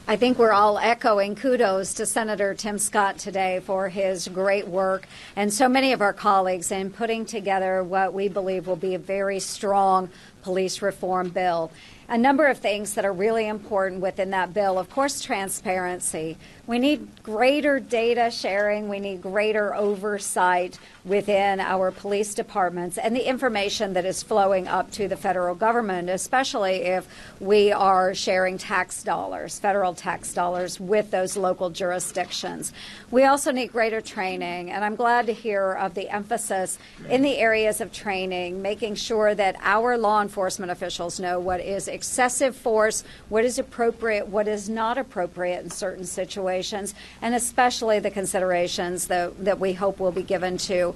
I think we're all echoing kudos to Senator Tim Scott today for his great work and so many of our colleagues in putting together what we believe will be a very strong police reform bill. A number of things that are really important within that bill. Of course, transparency. We need greater data sharing. We need greater oversight within our police departments and the information that is flowing up to the federal government, especially if we are sharing tax dollars, federal tax dollars, with those local jurisdictions. We also need greater training, and I'm glad to hear of the emphasis in the areas of training, making sure that our law enforcement officials know what is excessive force, what is appropriate, what is not appropriate in certain situations, and especially the considerations that we hope will be given to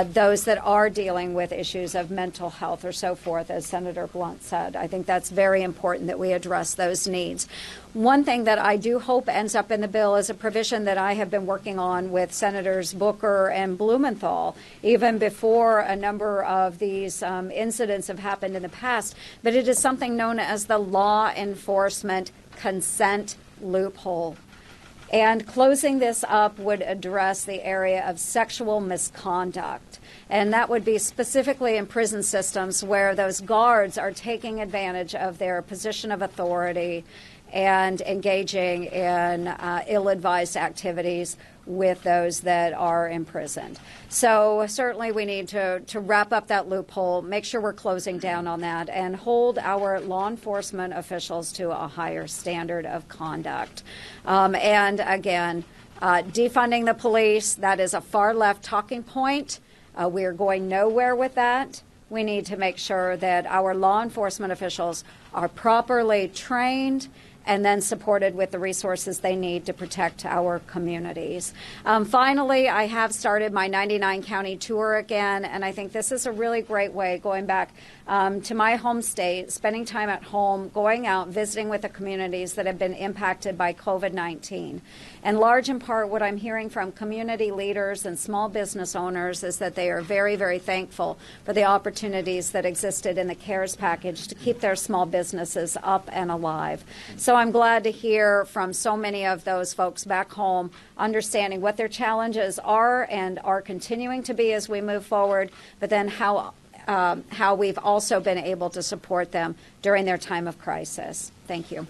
those that are dealing with issues of mental health or so forth, as Senator Blunt said. I think that's very important that we address those needs. One thing that I do hope ends up in the bill is a provision that I have been working on with Senators Booker and Blumenthal, even before a number of these incidents have happened in the past, but it is something known as the law enforcement consent loophole. And closing this up would address the area of sexual misconduct. And that would be specifically in prison systems where those guards are taking advantage of their position of authority and engaging in ill-advised activities with those that are imprisoned. So certainly we need to wrap up that loophole, make sure we're closing down on that, and hold our law enforcement officials to a higher standard of conduct. And again, defunding the police, that is a far-left talking point. We are going nowhere with that. We need to make sure that our law enforcement officials are properly trained and then supported with the resources they need to protect our communities. Finally, I have started my 99 county tour again, and I think this is a really great way, going back to my home state, spending time at home, going out, visiting with the communities that have been impacted by COVID-19. And large in part, what I'm hearing from community leaders and small business owners is that they are very, very thankful for the opportunities that existed in the CARES package to keep their small businesses up and alive. So I'm glad to hear from so many of those folks back home understanding what their challenges are and are continuing to be as we move forward, but then how we've also been able to support them during their time of crisis. Thank you.